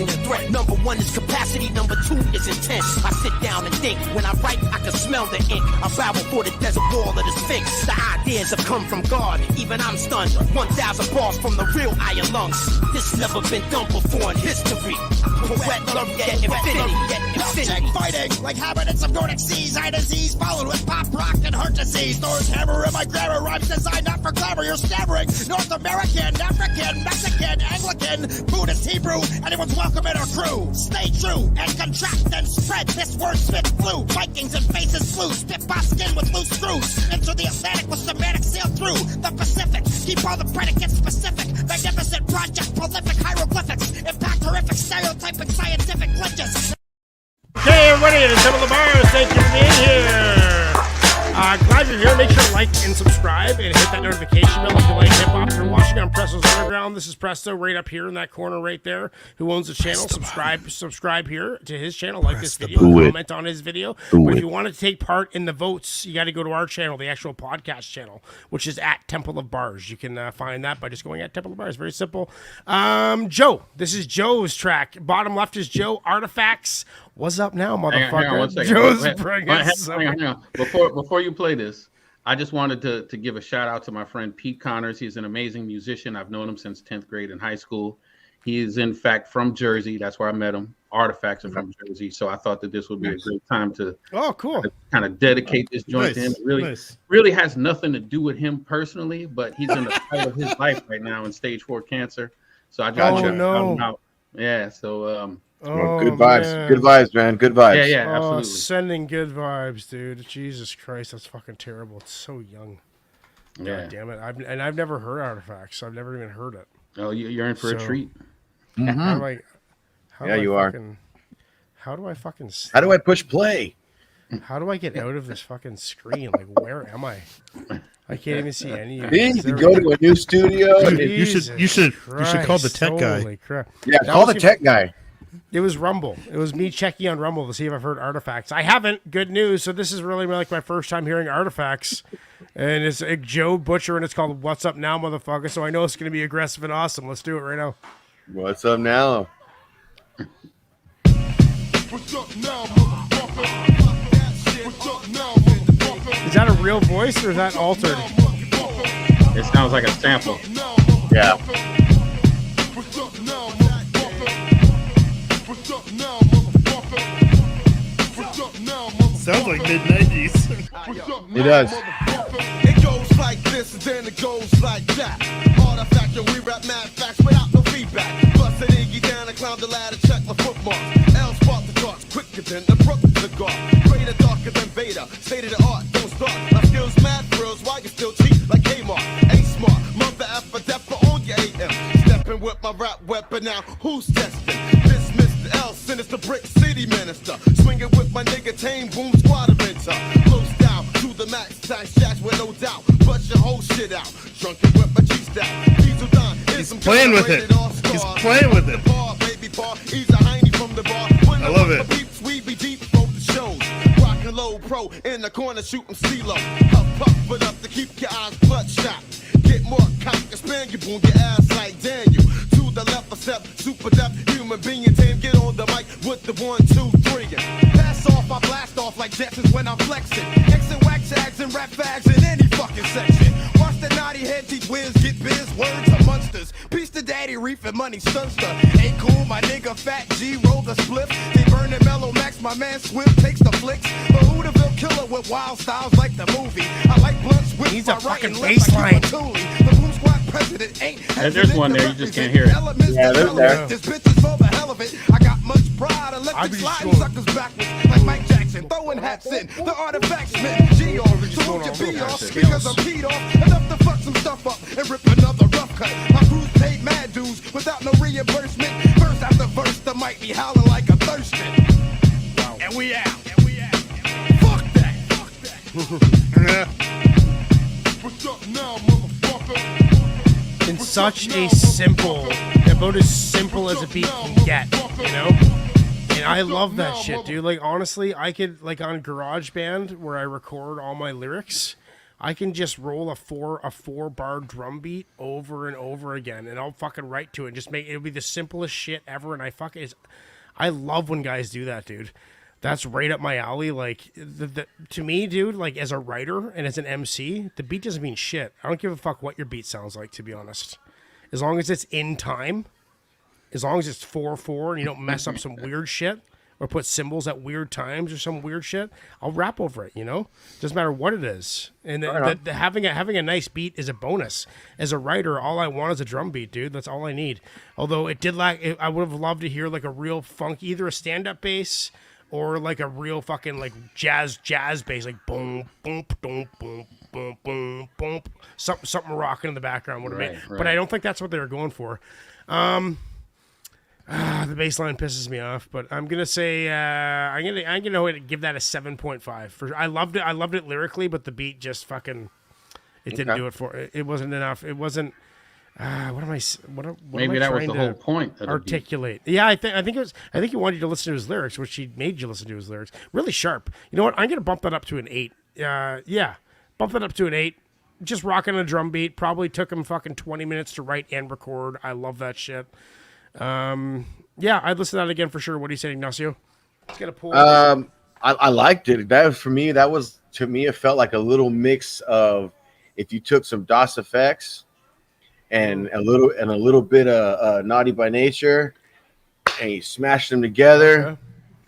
the threat. Number one is capacity, number two is intent. I sit down and think. When I write, I can smell the ink. I babble for the desert wall of the Sphinx. The ideas have come from God, even I'm stunned. 1,000 bars from the real iron lungs. This never been done before in history. Poet laureate infinity. Fighting like habitants of Nordic seas. Eye disease followed with pop rock and heart disease. Thor's hammer in my grammar. Rhymes designed not for glamour. You're stammering. North American, African, Mexican, Anglican, Buddhist, Hebrew. Anyone's welcome in our crew. Stay true and contract and spread. This word spit flu. Vikings and faces flew. Spit by skin with loose screws. Into the Atlantic with semantic sail through the Pacific. Keep all the predicates specific. Magnificent project, prolific hieroglyphics. Impact horrific, stereotyping scientific glitches. Hey everybody, it's Temple of the Bars. Thank you for being here. Glad you're here. Make sure to like and subscribe and hit that notification bell if you like hip-hop. If you're watching on Presto's Underground, this is Presto right up here in that corner right there, who owns the channel. Subscribe here to his channel, like this video, comment on his video. But if you want to take part in the votes, you got to go to our channel, the actual podcast channel, which is at Temple of Bars. You can find that by just going at Temple of Bars. Very simple. Joe, this is Joe's track. Bottom left is Joe. Artifacts. What's up now, motherfucker? Hang on 1 second. Joe's hang on. Before you play this, I just wanted to give a shout out to my friend Pete Connors. He's an amazing musician. I've known him since 10th grade in high school. He is in fact from Jersey. That's where I met him. Artifacts are from Jersey, so I thought that this would be a great time to kind of dedicate this joint to him. It really has nothing to do with him personally, but he's in the fight of his life right now in stage 4 cancer. So I just wanted to shout him out. Yeah, so good vibes. Man. Good vibes, man. Good vibes. Yeah, absolutely. Sending good vibes, dude. Jesus Christ, that's fucking terrible. It's so young. God damn it. I've never heard Artifacts. I've never even heard it. Oh, you're in for a treat. Mm-hmm. How do I push play? How do I get out of this fucking screen? Like, where am I? I can't even see any of it. You go to a new studio. You should call the tech guy. Crap. Yeah, call the tech guy. It was Rumble. It was me checking on Rumble to see if I've heard Artifacts. I haven't. Good news. So this is really like my first time hearing Artifacts. And it's a Joe Butcher, and it's called What's Up Now, Motherfucker. So I know it's going to be aggressive and awesome. Let's do it right now. What's up now? What's up now, motherfucker? What's up now, motherfucker? Is that a real voice, or is that altered? It sounds like a sample. Yeah. What's up now, motherfucker? What's up now, motherfucker? What's up now, motherfucker? Sounds like mid-90s. It does. It goes like this, and then it goes like that. Artifact, we rap mad facts without no feedback. Busted Iggy down and climbed the ladder, check my footmarks. L spot the charts, quicker than the Brooklyn cigar. Greater, darker than Vader. State of the art, don't start. My skills mad thrills, why you still cheat like Kmart? Ain't smart, mother effer, depper on your AM. Stepping with my rap weapon now, who's testing? This Mr. L, sinister brick city minister. Swinging with my nigga Tame, boom squad inventor. Close down to the max, tax shacks with no doubt. Bust your whole shit out, drunken with my G-style. He's playing with it. He's playing with it. I love it. We be deep for the shows. Rockin' low pro in the corner shooting CeeLo. Puff it up to keep your eyes bloodshot. Get more cock and span you, boom your ass like Daniel. To the left a step, super depth, human being team. Get on the mic with the 1, 2, 3. Pass off, I blast off like Jetsons when I'm flexing. X and wax tags and rap fags in any fucking section. Watch the naughty head teach whiz, get biz, words are monsters. Peace to Daddy Reef and Money Stunster. Ain't cool, my nigga Fat G roll the split. They burning Mellow Max, my man Swift takes the flicks. The Hooterville killer with wild styles like the movie. I like blunts with He's my a fucking right baseline. The Boom Squad president ain't. And there's one there, you just can't hear it. Yeah, there's there. This bitch is for the hell of it. I got much pride. Electric sliding suckers backwards like Mike Jackson. Throwing hats in. The artifacts men. G-O. So won't you be off because I'm peed off. Enough to fuck some stuff up and rip another rough cut. My crew's paid mad dues without no reimbursement. Verse after verse, the mic be howling like a thirsting. Wow. And we out. Fuck that. What's up now, motherfucker? In such a simple, about as simple as a beat can get, you know? And I love that shit, dude. Like, honestly, I could, like, on GarageBand, where I record all my lyrics, I can just roll a four bar drum beat over and over again, and I'll fucking write to it and just make it'll be the simplest shit ever. And I love when guys do that, dude. That's right up my alley. Like to me, dude, like as a writer and as an MC, the beat doesn't mean shit. I don't give a fuck what your beat sounds like, to be honest. As long as it's in time, as long as it's 4/4 and you don't mess up some weird shit or put cymbals at weird times or some weird shit, I'll rap over it. Doesn't matter what it is. And having a nice beat is a bonus. As a writer, all I want is a drum beat, dude. That's all I need. Although it did I would have loved to hear like a real funk, either a stand up bass or like a real fucking like jazz bass, like boom boom boom boom boom boom boom, something rocking in the background would have made. Right. But I don't think that's what they were going for. The bass line pisses me off, but I'm gonna say I'm gonna give that a 7.5. I loved it lyrically, but the beat just fucking didn't do it for it. It wasn't enough. It wasn't. Maybe that was the whole point of the articulate. Yeah, I think it was. I think he wanted you to listen to his lyrics, which he made you listen to his lyrics. Really sharp. You know what? I'm gonna bump that up to an 8. Bump that up to an 8. Just rocking a drum beat. Probably took him fucking 20 minutes to write and record. I love that shit. I'd listen to that again for sure. What are you saying, Ignacio? It's gonna pull. I liked it. To me, it felt like a little mix of if you took some DOS effects and a little bit of Naughty by Nature and you smashed them together.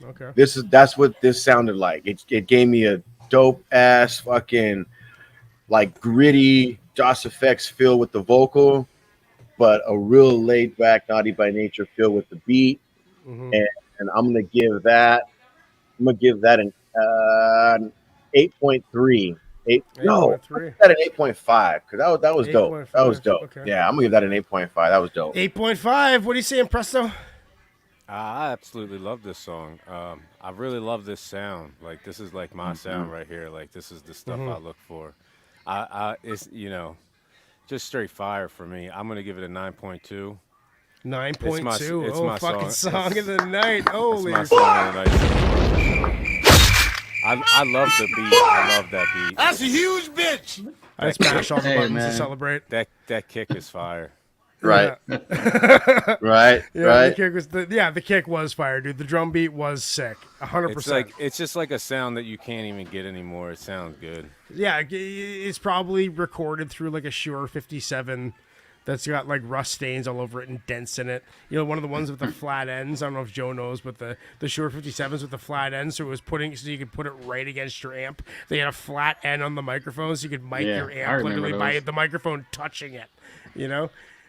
Okay. That's what this sounded like. It gave me a dope ass fucking like gritty DOS effects feel with the vocal, but a real laid back Naughty by Nature feel with the beat. Mm-hmm. And I'm gonna give that an 8.3. No, that an 8.5 because that was dope. That was dope. Okay. Yeah, I'm gonna give that an 8.5. That was dope. 8.5. What are you saying, Presto? I absolutely love this song. I really love this sound. Like this is like my sound right here. Like this is the stuff I look for. It's just straight fire for me. I'm gonna give it a 9.2. 9.2. It's my fucking song. Of the night. Holy. It's my song of the night. I love the beat. I love that beat. That's a huge bitch. I smash all the buttons to celebrate. That kick is fire. Right. Yeah. Right. Yeah, right. The kick was fire, dude. The drum beat was sick. 100%. It's just like a sound that you can't even get anymore. It sounds good. Yeah, it's probably recorded through like a Shure 57 that's got like rust stains all over it and dents in it. One of the ones with the flat ends. I don't know if Joe knows, but the Shure 57s with the flat ends, so you could put it right against your amp. They had a flat end on the microphone, so you could mic your amp literally by the microphone touching it.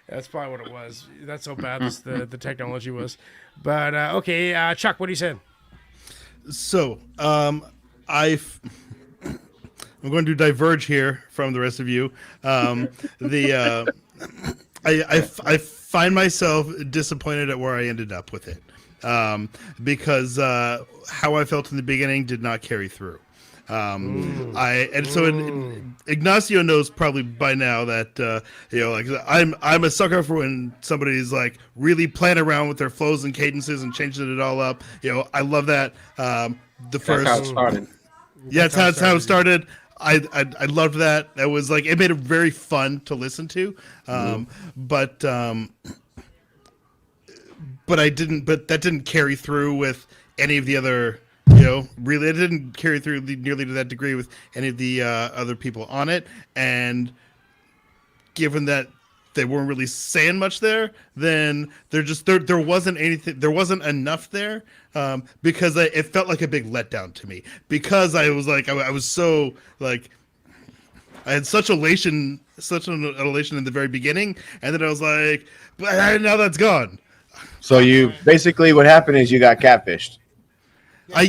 That's probably what it was. That's how bad the technology was. But okay, Chuck, what are you saying? So, I'm going to diverge here from the rest of you. I find myself disappointed at where I ended up with it, because how I felt in the beginning did not carry through. Ignacio knows probably by now that I'm a sucker for when somebody's like really playing around with their flows and cadences and changing it all up. I love that. That's how it started. Yeah, that's how it started. I loved that. That was like it made it very fun to listen to. But that didn't carry through with any of the other. Really, it didn't carry through nearly to that degree with any of the other people on it. And given that they weren't really saying much there, then there wasn't anything. There wasn't enough there because it felt like a big letdown to me. Because I was like, I was so like, I had such an elation in the very beginning, and then I was like, but now that's gone. So you basically what happened is you got catfished.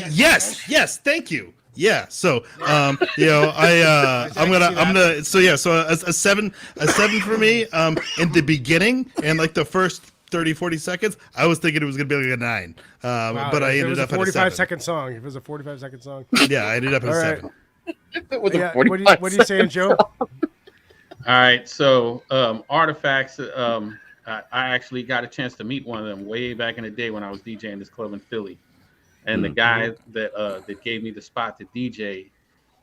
Yes, thank you. Yeah, so I'm gonna so a 7 for me in the beginning and like the first 30-40 seconds I was thinking it was gonna be like a 9, but I ended up at a 45-second song. If it was a 45-second song, yeah, I ended up at a 7. What are you saying, Joe? All right, so Artifacts. I actually got a chance to meet one of them way back in the day when I was DJing this club in Philly. And the guy that gave me the spot to DJ,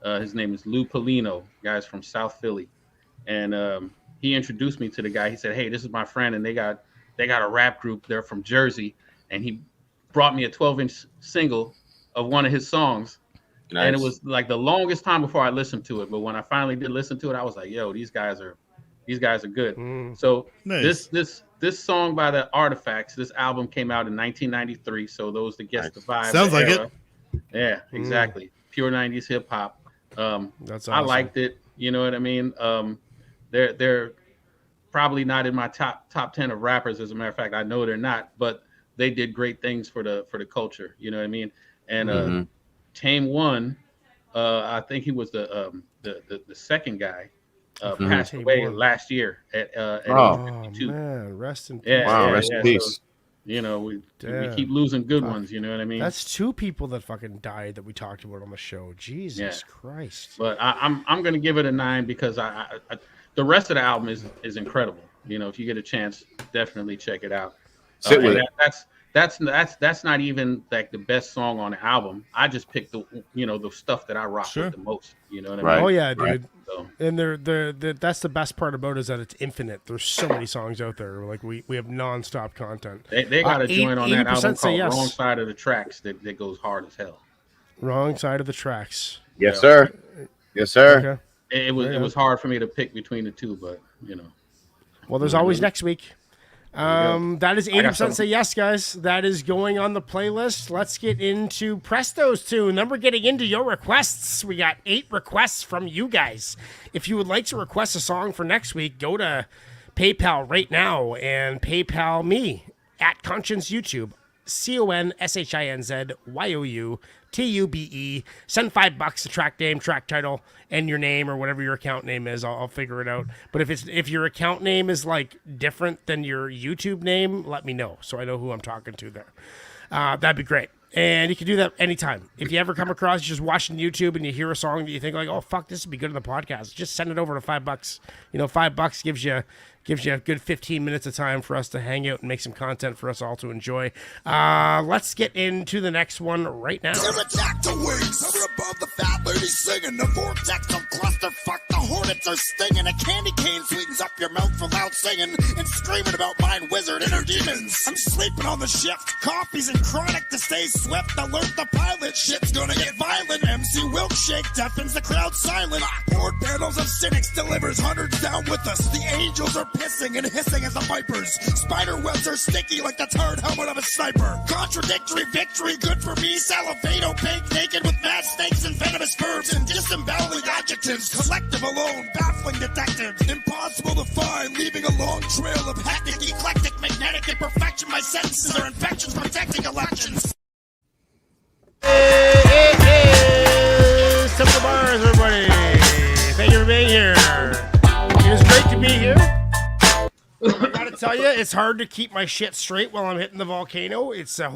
His name is Lou Polino. Guy's from South Philly, and he introduced me to the guy. He said, "Hey, this is my friend, and they got a rap group. They're from Jersey," and he brought me a 12-inch single of one of his songs. Nice. And it was like the longest time before I listened to it. But when I finally did listen to it, I was like, "Yo, these guys are good." So Nice. this song by the Artifacts, this album came out in 1993. So those that guess the vibe. Sounds like era. Yeah, exactly. Pure 90s hip hop. That's awesome. I liked it. You know what I mean? They're probably not in my top 10 of rappers. As a matter of fact, I know they're not, but they did great things for the culture. You know what I mean? And Tame One, I think he was the second guy, passed Tame away One. last year at Oh, age 52. man, rest in peace. Yeah, Wow, yeah, rest in yeah. peace. So, you know, we Damn. keep losing good ones. You know what I mean? That's two people that fucking died that we talked about on the show. Jesus Yeah. Christ. But I'm gonna give it a 9 because I the rest of the album is incredible. You know, if you get a chance, definitely check it out. Sit with And it. that's not even like the best song on the album. I just picked the stuff that I rock Sure. with the most. You know what I Right. mean? Oh yeah, dude. right. So, And that's the best part about it is that it's infinite. There's so many songs out there. Like we have nonstop content. they got a joint on that 80% album say called yes. "Wrong Side of the Tracks" that goes hard as hell. Wrong side of the tracks. Yes, sir. Yes, sir. Okay. It was Yeah. it was hard for me to pick between the two, but you know. Well, there's always next week. That is got 80% some. say yes, guys. That is going on the playlist. Let's get into Presto's tune. Then we're getting into your requests. We got 8 requests from you guys. If you would like to request a song for next week, go to PayPal right now and PayPal me at Conscience YouTube. CONSHINZYOUTUBE. Send $5, the track name, track title, and your name or whatever your account name is. I'll figure it out. But if your account name is like different than your YouTube name, let me know so I know who I'm talking to there. That'd be great. And you can do that anytime. If you ever come across, you're just watching YouTube and you hear a song that you think like, oh fuck, this would be good in the podcast, just send it over to $5. You know, $5 gives you a good 15 minutes of time for us to hang out and make some content for us all to enjoy. Let's get into the next one right now. Pterodactyl wings hover above the fat lady singing. The vortex of clusterfuck, the hornets are stinging. A candy cane sweetens up your mouth for loud singing and screaming about mind wizard and her demons. I'm sleeping on the shift, coffee's and chronic to stay swift. Alert the pilot, shit's gonna get violent. MC Wilkshake deafens the crowd silent. Horde panels of cynics delivers hundreds down with us. The angels are pissing and hissing as the vipers. Spider webs are sticky like the turd helmet of a sniper. Contradictory victory, good for me. Salivate, opaque, naked with mad snakes and venomous verbs and disemboweling adjectives. Collective alone, baffling detectives. Impossible to find, leaving a long trail of hectic, eclectic, magnetic imperfection. My sentences are infections protecting elections. Hey, Simple Bars, everybody. Thank you for being here. It is great to be here. I gotta tell you, it's hard to keep my shit straight while I'm hitting the volcano. It's a whole